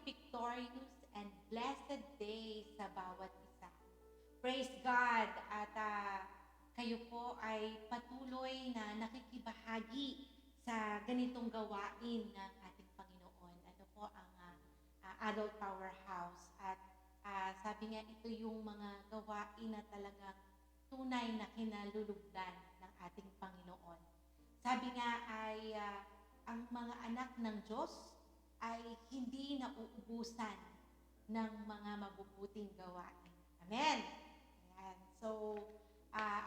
victorious and blessed day sa bawat isa. Praise God! At kayo po ay patuloy na nakikibahagi sa ganitong gawain ng ating Panginoon. Ano po ang Adult Powerhouse. At sabi nga, ito yung mga gawain na talagang tunay na kinalulugdan ng ating Panginoon. Sabi nga ay ang mga anak ng Diyos ay hindi nauubusan ng mga mabubuting gawain. Amen! Ayan. So,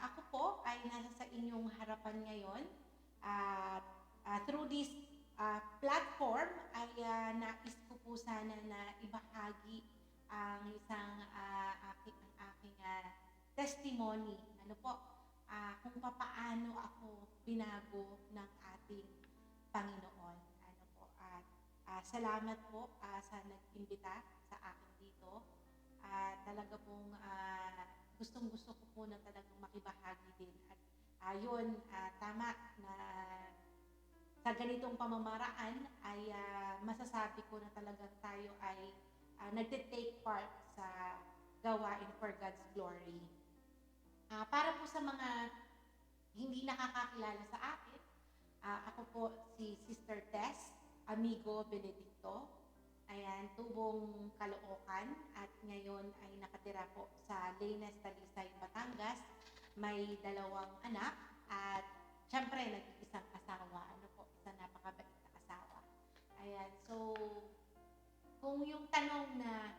ako po ay nasa sa inyong harapan ngayon at through this platform ay nais ko po sana na ibahagi ang isang aking testimony. Ano po? Kung papaano ako binago ng ating Panginoon. Ano po? At salamat po sa nag-imbita sa akin dito. Talaga pong gustong-gusto ko po na talagang makibahagi din. At yun, tama na sa ganitong pamamaraan ay masasabi ko na talagang tayo ay nagte-take part sa gawain for God's glory. Para po sa mga hindi nakakakilala sa akin, ako po si Sister Tess Amigo Benedicto. Ayan, tubong Caloocan at ngayon ay nakatira po sa Laines, Talisay, Batangas. May 2 anak at syempre nag-iisang asawa. Ano po, isang napakabait na asawa. Ayan, so kung yung tanong na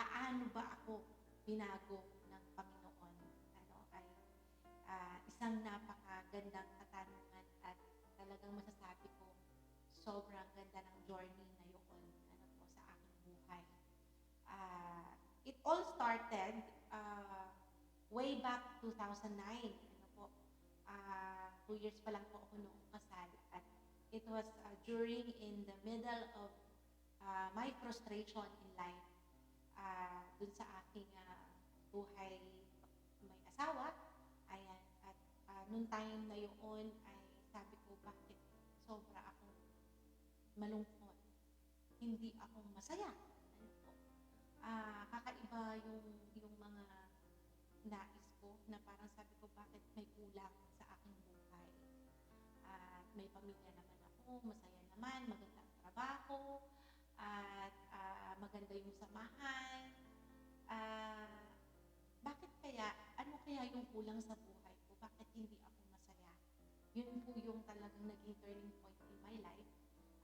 paano ba ako binago ng Panginoon, ano ay isang napakagandang katanungan at talagang masasabi ko sobrang ganda ng journey na yun ano po sa aking buhay. It all started way back 2009. Ano po, 2 years pa lang po ako noong kasal at it was during in the middle of my frustration in life dun sa aking buhay may asawa. Ayan, at nung time na yun ay sabi ko bakit sobra akong malungkot, hindi ako masaya. Ano po? Kakaiba yung mga nais ko na parang sabi ko bakit may kulang sa aking buhay. May pamilya naman ako, masaya naman, maganda ang trabaho, at maganda yung samahan. Bakit kaya, ano kaya yung kulang sa buhay ko? Bakit hindi ako masaya? Yun po yung talagang naging turning point in my life.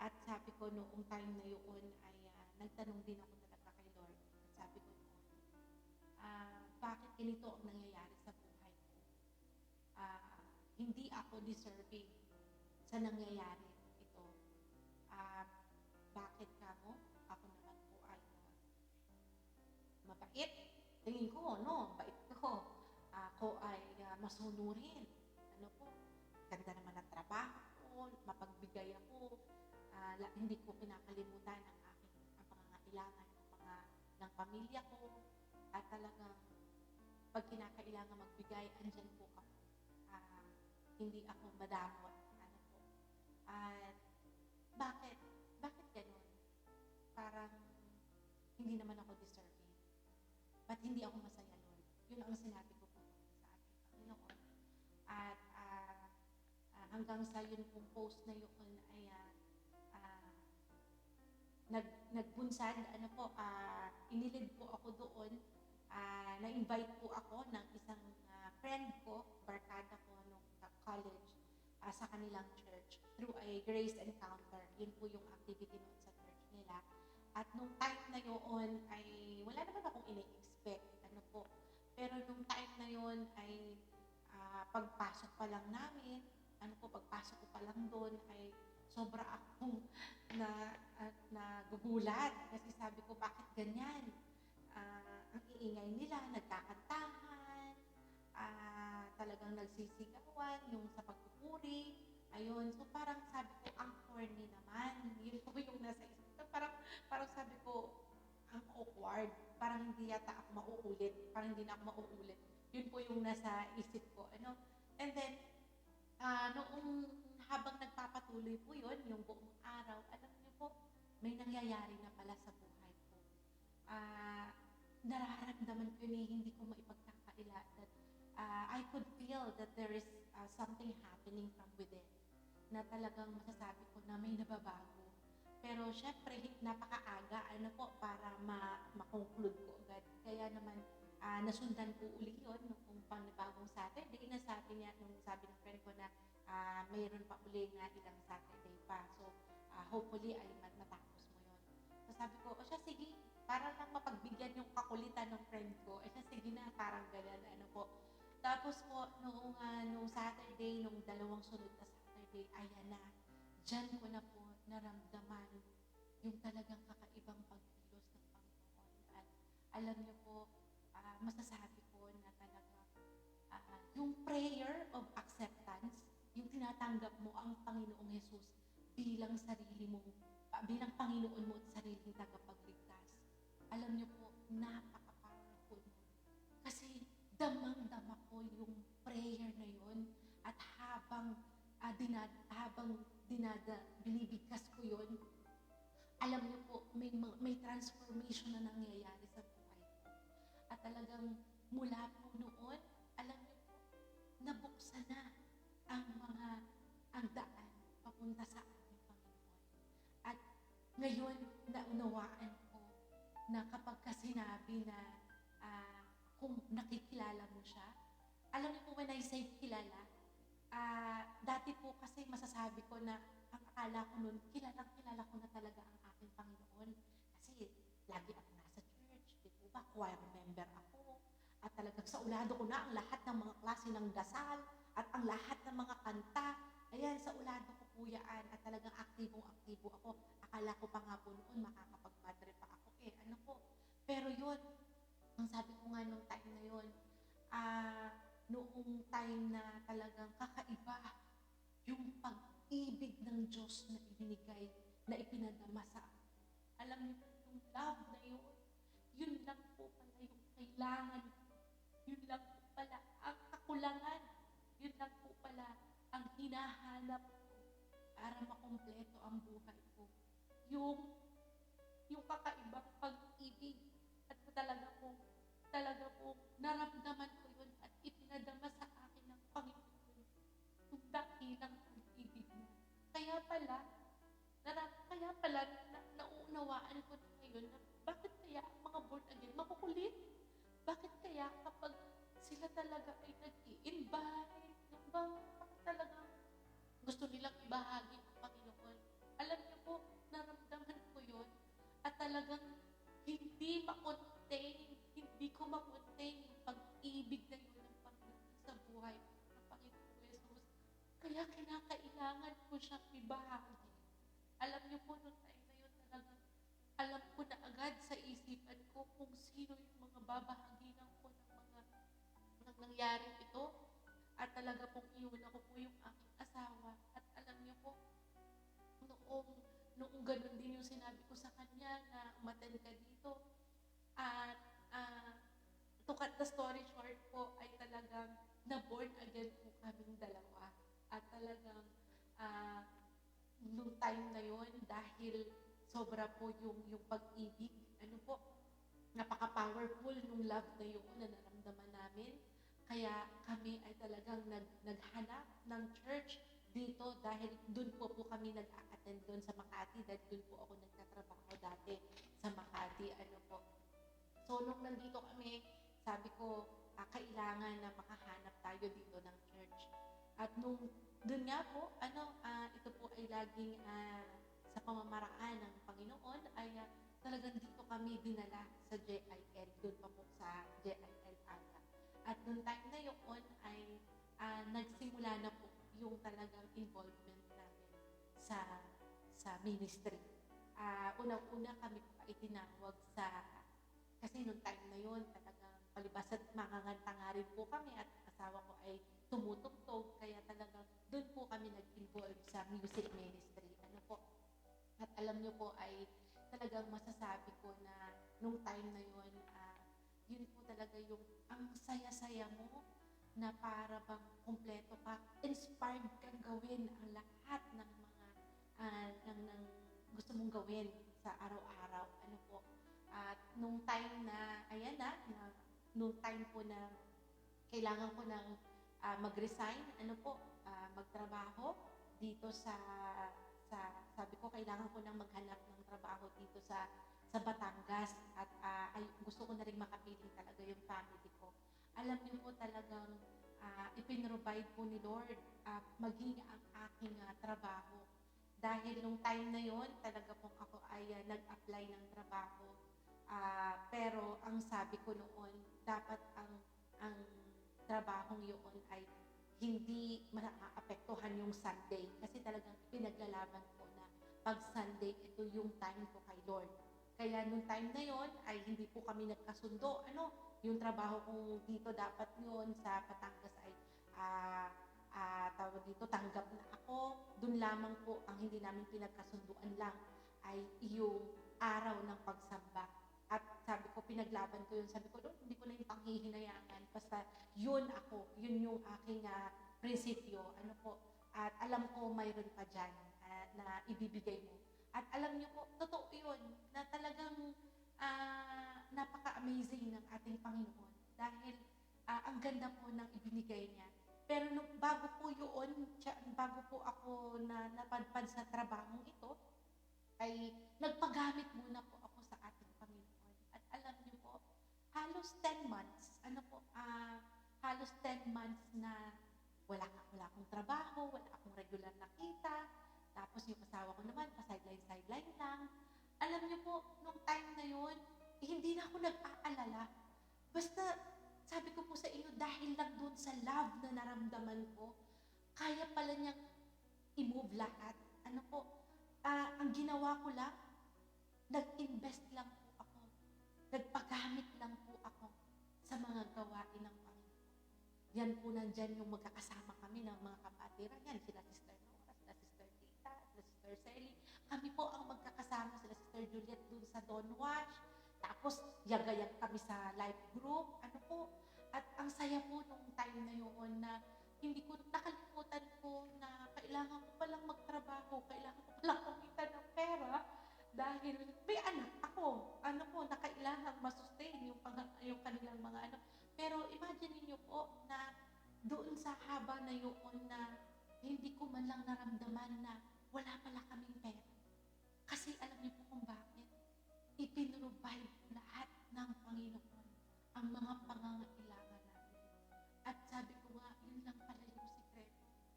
At sabi ko noong time na yun ay nagtanong din ako talaga kay Lord. At sabi ko noon, bakit ganito ang nangyayari sa buhay ko? Hindi ako deserving sa nangyayari ito. Bakit kamo? Ako naman po ay mabait. Tingin ko, no, bait ko. Ako ay masunurin. Ano po? Ganda naman ang trabaho ko, mapagbigay ako. Hindi ko pinakalimutan ang pangangailangan ng pamilya ko. At talagang pag kinakailangan magbigay, andyan po ako. Hindi ako madamot. Ano po? At bakit ganun? Parang hindi naman ako deserving. Ba't hindi ako masaya, Lord? Yun ang sinabi ko po sa ating Panginoon. At hanggang sa yun pong post na yun ay nagbunsad, ano po, inilid po ako doon, na-invite po ako ng isang friend ko, barkada ko nung college, sa kanilang church through a grace encounter. Yun po yung activity noon sa church nila. At nung time na yun ay wala naman akong ini-expect, ano po. Pero nung time na yun ay pagpasok pa lang namin, ano po, pagpasok ko pa lang doon ay sobra akong nagugulat kasi sabi ko bakit ganyan, ang iingay nila, nagkakantahan, talagang nagsisigawan yung sa pagpupuri, ayun, so parang sabi ko ang corny naman, yun po yung nasa isip ko, parang sabi ko ang awkward, parang hindi yata ako mauulit, parang hindi na ako mauulit, yun po yung nasa isip ko, ano, and then noong habang nagpapatuloy po yun, yung buong araw, alam niyo po, may nangyayari na pala sa buhay ko. Ah, Nararamdaman ko yun hindi ko maipagkakaila that I could feel that there is something happening from within na talagang masasabi ko na may nababago. Pero syempre, napakaaga para ma-conclude ko agad. Kaya naman, nasundan ko uli yun nung panibagong Saturday na sabi niya, nung sabi ng friend ko na mayroon pa uli na ilang Saturday pa. So, hopefully ay matapos mo yun. So sabi ko, o siya, sige, para lang mapagbigyan yung kakulitan ng friend ko. Siya, sige na, parang ganun, Tapos po, nung Saturday, nung dalawang sunod na Saturday, ayan na, dyan ko na po naramdaman yung talagang kakaibang pagkilos ng Panginoon. At alam niyo po, masasabi ko na talagang yung prayer of acceptance, yung tinatanggap mo ang Panginoong Jesus bilang sarili mo, bilang Panginoon mo at sariling tagapagligtas. Alam niyo po, napaka-powerful mo. Kasi damang-dama ko yung prayer na yun at habang binibigkas ko yun, alam niyo po, may transformation na nangyayari sa buhay ko. At talagang mula po noon, alam niyo po, nabuksan na ang daan papunta sa ating Panginoon. At ngayon, naunawaan ko na kapag sinabi na kung nakikilala mo siya, alam niyo po, when I say kilala, dati po kasi masasabi ko na ang akala ko noon, kilala ko na talaga ang aking Panginoon. Kasi lagi ako nasa church, di po ba, choir member ako. At talagang sa ulado ko na ang lahat ng mga klase ng dasal at ang lahat ng mga kanta. Ayan, sa ulado ko po yan. At talagang aktibong-aktibo ako. Akala ko pa nga po noon, makakapag-madre pa ako. Pero yun, ang sabi ko nga nung time na yun, noong time na talagang kakaiba yung pag-ibig ng Diyos na ibinigay, na ipinadama sa akin. Alam niyo po, yung love na yun lang po pala yung kailangan, yun lang po pala ang kakulangan, yun lang po pala ang hinahanap ko para makumpleto ang buhay ko. Yung kakaibang pag-ibig at talaga po naramdaman ko yun at ipinadama sa akin ng Panginoon yung dakilang pag-ibig mo. Kaya pala nauunawaan ko na ngayon na bakit kaya ang mga born again makukulit? Bakit kaya kapag sila talaga ay nag-i-invite, yung bang talagang gusto nilang ibahagi ang Panginoon? Alam niyo po, naramdaman ko yun at talagang hindi ko ma-contain yung pag-ibig na yun ng Panginoon sa buhay ng Panginoon Jesus. Kaya kinakailangan ko siyang ibahagi. Alam niyo po, noong time na yun talagang alam ko na agad sa isipan ko kung sino yung mga babahaginan ko ng nangyaring ito. At talaga pong iuna ko po yung aking asawa. At alam niyo po, noong ganun din yung sinabi ko sa kanya na umattend ka dito. At to cut the story short po, ay talagang na-born again po kaming dalawa. At talagang nung time na yon, dahil sobra po yung pag-ibig, napaka-powerful nung love na yun na naramdaman namin. Kaya kami ay talagang naghanap ng church dito dahil dun po kami nag-a-attend doon sa Makati dahil dun po ako nagtatrabaho dati sa Makati. So nung nandito kami, sabi ko, kailangan na makahanap tayo dito ng church. At nung dun nga po, ito po ay laging sa pamamaraan ng Panginoon ay talagang dito kami dinala sa JIL, dun pa po sa JIL Aga. At nung time na yun ay nagsimula na po yung talagang involvement namin sa ministry. Unang-una kami pa itinawag kasi nung time na yun talagang palibas at makanganta nga rin po kami at asawa ko ay tumutugtog, kaya talagang doon po kami nag-involve sa music ministry. At alam niyo po ay talagang masasabi ko na nung time na yun, yun po talaga yung ang saya-saya mo na para bang kumpleto ka, inspired kang gawin ang lahat ng mga ng gusto mong gawin sa araw-araw. Ano po, at nung time na, ayan nung time po na kailangan ko ng mag-resign, ano po, magtrabaho dito sabi ko kailangan ko nang maghanap ng trabaho dito sa Batangas at gusto ko na rin makapiling talaga yung family ko. Alam niyo po talagang ipinrovide po ni Lord maging ang aking trabaho. Dahil nung time na yon talaga pong ako ay nag-apply ng trabaho. Pero ang sabi ko noon, dapat ang trabahong yun ay hindi maapektuhan yung Sunday. Kasi talagang pinaglalaban ko na pag Sunday, ito yung time ko kay Lord. Kaya nung time na yon ay hindi po kami nagkasundo. Yung trabaho kong dito dapat yun sa Batangas ay tawag dito, tanggap na ako. Doon lamang po ang hindi namin pinagkasunduan lang ay yung araw ng pagsamba. At sabi ko, pinaglaban ko yun. Sabi ko, hindi ko na yung panghihinayangan. Basta yun ako. Yun yung aking prinsipyo. At alam ko mayroon pa dyan na ibibigay mo. At alam niyo po, totoo yun, na talagang napaka-amazing ng ating Panginoon. Dahil ang ganda po ng ibinigay niya. Pero bago po ako na napadpad sa trabahong ito, ay nagpagamit muna po ako sa ating Panginoon. At alam niyo po, halos 10 months, halos 10 months na wala akong trabaho, wala akong regular na kita, tapos yung asawa ko naman, pa-sideline lang. Alam niyo po, nung time na yun, hindi na ako nag-aalala. Basta, sabi ko po sa inyo, dahil lang doon sa love na naramdaman ko, kaya pala niyang i-move lahat. Ang ginawa ko lang, nag-invest lang po ako. Nagpagamit lang po ako sa mga gawain ng Panginoon. Yan po nandyan yung magkakasama kami ng mga kapatiran. Yan, sila Sister Nora, sila Sister Tita, sila Sister Selly. Kami po ang magkakasama, sila Sister Juliet dun sa Don Watch. Tapos, yagayag kami sa life group. At ang saya po nung time na yun na hindi ko nakalimutan ko na kailangan ko palang magtrabaho, kailangan ko palang kumita ng pera dahil may anak ako. Na kailangan masustain yung kanilang mga Pero imagine niyo po na doon sa haba na yun na hindi ko man lang naramdaman na wala pala kaming pera. Kasi alam niyo po kung bakit? Ipinrovide lahat ng Panginoon ang mga pangangailangan natin. At sabi ko nga, yun lang pala yung sikreto.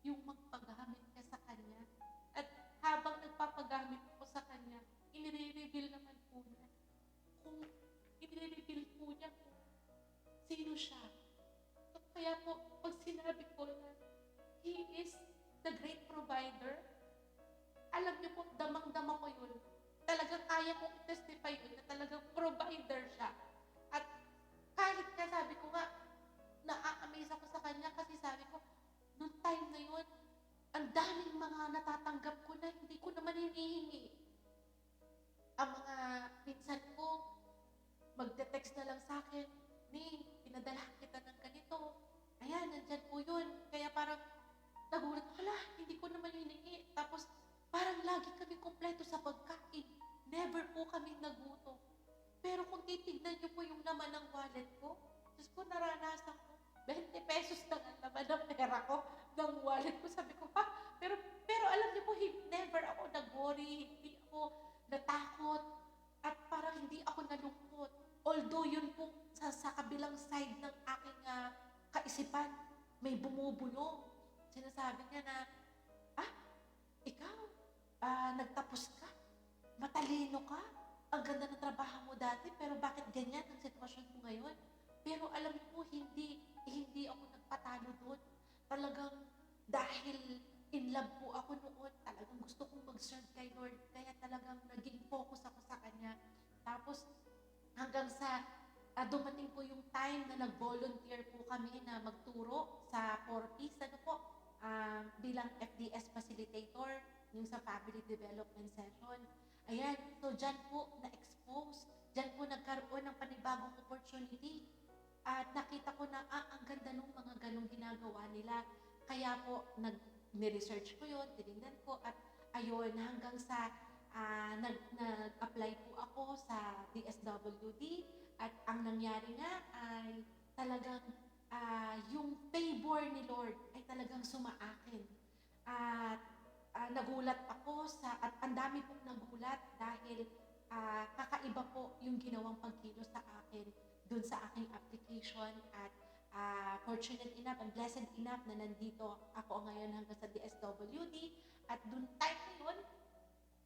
Yung magpagamit ka sa Kanya. At habang nagpapagamit ko sa Kanya, inire-reveal naman po niya. Inire-reveal po niya kung sino siya. Kaya po, pag sinabi ko na He is the great provider, alam niyo po, damang-dama ko yun. Talagang kaya kong i-testify yun na talagang provider siya. At kahit nga sabi ko nga, na-amaze ako sa Kanya kasi sabi ko, noong time na yun, ang daming mga natatanggap ko na hindi ko naman hinihingi. Ang mga pinsan ko, magte-text na lang sa akin, Ning, pinadalahan kita ng ganito. Ayan, nandyan po yun. Kaya parang, nagulat ko, hindi ko naman hiningi. Tapos, parang lagi kami kompleto sa pagkain. Never po kami nagutom. Pero kung titignan niyo po yung laman ng wallet ko, Diyos ko, naranasan ko, 20 pesos lang ang laman ng pera ko, ng wallet ko. Sabi ko, pero alam niyo po, never ako nag-worry, hindi ako natakot, at parang hindi ako nalungkot. Although yun po, sa kabilang side ng aking kaisipan, may bumubulong. Sinasabi niya na, ikaw, nagtapos ka, matalino ka, ang ganda ng trabaho mo dati, pero bakit ganyan ang sitwasyon mo ngayon? Pero alam niyo po, hindi ako nagpatalo doon. Talagang dahil in love po ako noon, talagang gusto kong mag-serve kay Lord, kaya talagang naging focus ako sa Kanya. Tapos hanggang sa dumating po yung time na nag-volunteer po kami na magturo sa 4Ps, bilang FDS facilitator, yung sa Family Development Session. Ayan, so dyan po na-expose, dyan po nagkaroon ng panibagong opportunity. At nakita ko na, ang ganda nung mga ganong ginagawa nila. Kaya po, ni-research ko yun, tinignan ko, at ayun, hanggang sa nag-apply po ako sa DSWD at ang nangyari nga ay talagang yung favor ni Lord ay talagang sumaakin. At nagulat ako at ang dami pong nagulat dahil kakaiba po yung ginawang pagkilos sa akin dun sa aking application at fortunate enough and blessed enough na nandito ako ngayon hanggang sa DSWD at dun time na yun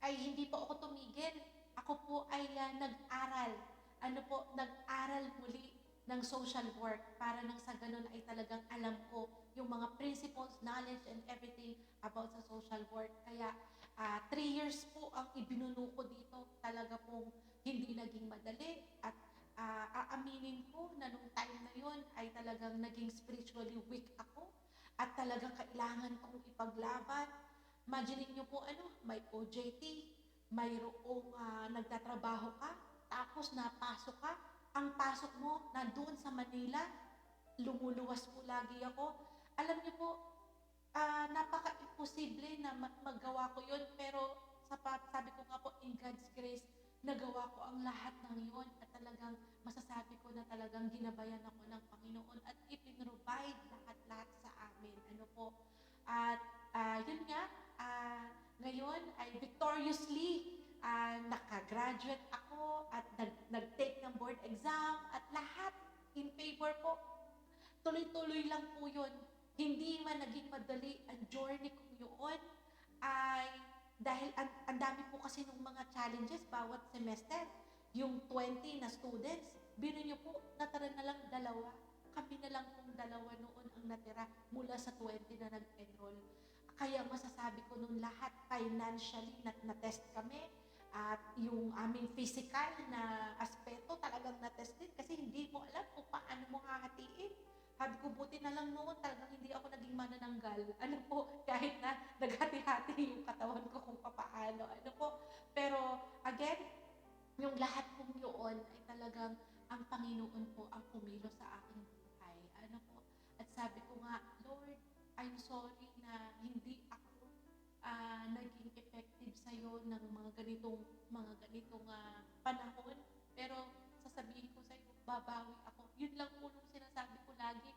ay hindi po ako tumigil. Ako po ay nag-aral. Nag-aral muli ng social work para nang sa ganun ay talagang alam ko yung mga principles, knowledge, and everything about sa social work. Kaya 3 years po ang ibinuno ko dito. Talaga pong hindi naging madali at aaminin ko na nung time na yon ay talagang naging spiritually weak ako at talagang kailangan kong ipaglaban. Imagine niyo po may OJT, mayroong nagtatrabaho ka, tapos napasok ka, ang pasok mo nandoon sa Manila, lumuluwas po lagi ako. Alam niyo po, napaka-imposible na magawa ko yun, pero sabi ko nga po, in God's grace, nagawa ko ang lahat ng yun at talagang masasabi ko na talagang ginabayan ako ng Panginoon at ipinrovide lahat-lahat sa amin. At yun nga, ngayon ay victoriously nakagraduate ako at nag-take ng board exam at lahat in favor po. Tuloy-tuloy lang po yun. Hindi man naging madali ang journey kong yun ay dahil ang dami po kasi ng mga challenges bawat semester. Yung 20 na students, biro nyo po, natara na lang 2. Kami na lang pong 2 noon ang natira mula sa 20 na nag-enroll. Kaya masasabi ko nung lahat financially na-test kami at yung aming physical na aspeto talagang na-test din kasi hindi mo alam kung paano mo hahatiin. Sabi ko, buti na lang noon talagang hindi ako naging manananggal. Kahit na naghati-hati yung katawan ko kung papaano. Pero again, yung lahat kong yun ay talagang ang Panginoon po ang pumilo sa aking buhay. At sabi ko nga, Lord, I'm sorry na hindi ako naging effective sa'yo ng mga ganitong panahon. Pero sasabihin ko sa'yo, babawi ako. Yun lang po yung sinasabi ko lagi.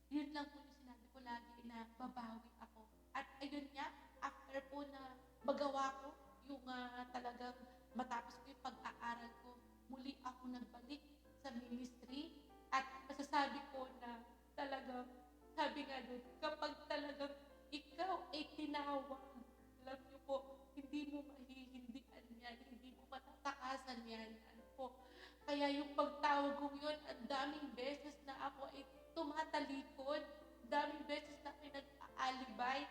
Yun lang po yung sinabi ko lagi na babawi ako. At ayun nga, after po na magawa ko yung talagang matapos ko yung pag-aaral ko, muli ako nagbalik sa ministry at masasabi ko na talagang, sabi nga doon, kapag talagang ikaw ay tinawag, alam niyo po, hindi mo mahihindian yan, hindi mo matatakasan yan. Kaya yung pagtawag kong yun, ang daming beses na ako ay tumatalikod, daming beses na pinag-aalibay,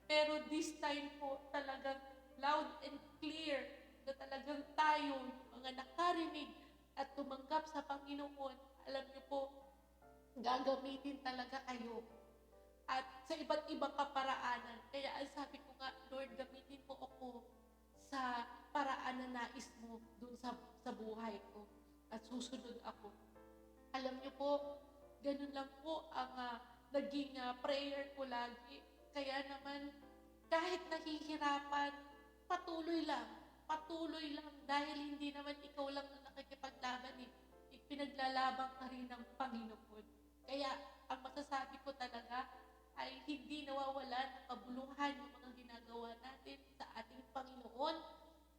pero this time po talagang loud and clear na talagang tayo, mga nakarinig at tumanggap sa Panginoon, alam niyo po, gagamitin talaga kayo. At sa iba't ibang kaparaanan. Kaya ang sabi ko nga, Lord, gamitin mo ako sa paraan na nais mo dun sa buhay ko. At susunod ako. Alam niyo po, ganun lang po ang naging prayer ko lagi. Kaya naman, kahit nahihirapan, patuloy lang. Patuloy lang dahil hindi naman ikaw lang ang nakikipaglaban eh. Ipinaglalaban ka rin ng Panginoon. Kaya ang masasabi ko talaga ay hindi nawawala ng kabuluhan yung mga ginagawa natin sa ating Panginoon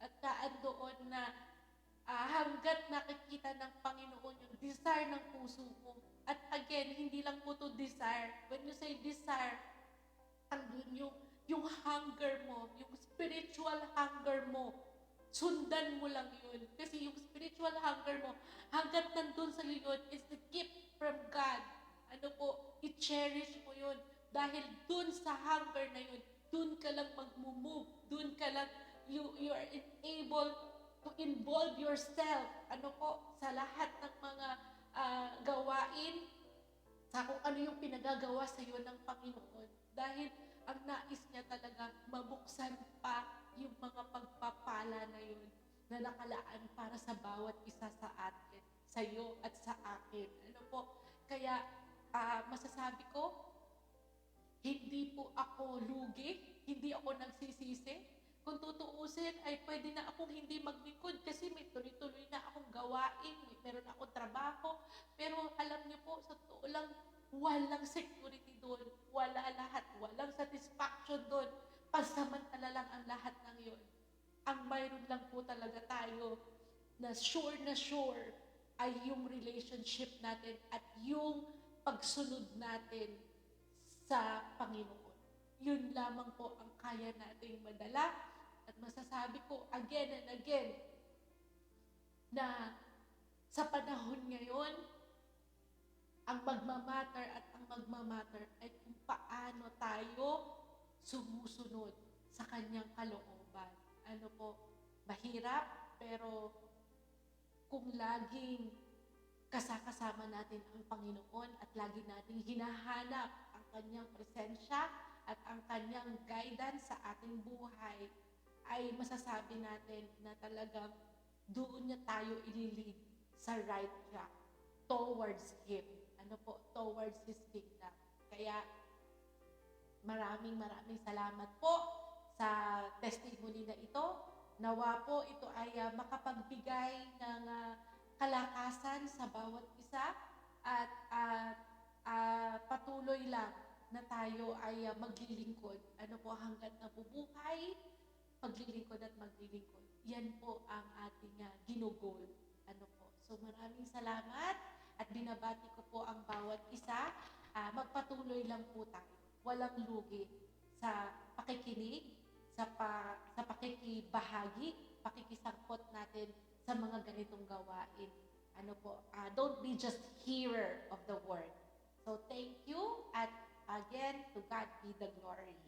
at doon na hanggat nakikita ng Panginoon yung desire ng puso mo. At again, hindi lang po to desire. When you say desire, andun yung hunger mo, yung spiritual hunger mo. Sundan mo lang yun. Kasi yung spiritual hunger mo, hanggat nandun sa yun, is the gift from God. I-cherish mo yun. Dahil dun sa hunger na yun, dun ka lang mag-move. Dun ka lang, you are able to involve yourself, sa lahat ng mga gawain, sa kung ano yung pinagagawa sa iyo ng Panginoon. Dahil ang nais niya talaga mabuksan pa yung mga pagpapala na yun na nakalaan para sa bawat isa sa atin, sa iyo at sa akin. Kaya masasabi ko, hindi po ako lugi, hindi ako nagsisisi, kung tutuusin ay pwede na akong hindi maglingkod kasi may tuloy-tuloy na akong gawain, meron akong trabaho. Pero alam niyo po, sa totoo lang, walang security doon. Wala lahat. Walang satisfaction doon. Pansamantala lang ang lahat ng yun. Ang mayroon lang po talaga tayo na sure ay yung relationship natin at yung pagsunod natin sa Panginoon. Yun lamang po ang kaya nating madala. At masasabi ko again and again na sa panahon ngayon, ang magmamatter at ang magmamatter ay kung paano tayo sumusunod sa kanyang kalooban. Ano po, mahirap, pero kung laging kasama natin ang Panginoon at lagi nating hinahanap ang kanyang presensya at ang kanyang guidance sa ating buhay, ay masasabi natin na talagang doon niya tayo ililid sa right track towards Him. Ano po? Towards His kingdom. Kaya maraming salamat po sa testimony na ito. Nawa po ito ay makapagbigay ng kalakasan sa bawat isa at patuloy lang na tayo ay maglilingkod. Ano po, hanggat nabubuhay, maglilingkod at maglilingkod. Yan po ang ating ginugol. Ano po. So maraming salamat at binabati ko po ang bawat isa. Magpatuloy lang po tayo. Walang lugi sa pakikinig, sa pakikibahagi, pakikisangkot natin sa mga ganitong gawain. Ano po, don't be just hearer of the word. So thank you, at again, to God be the glory.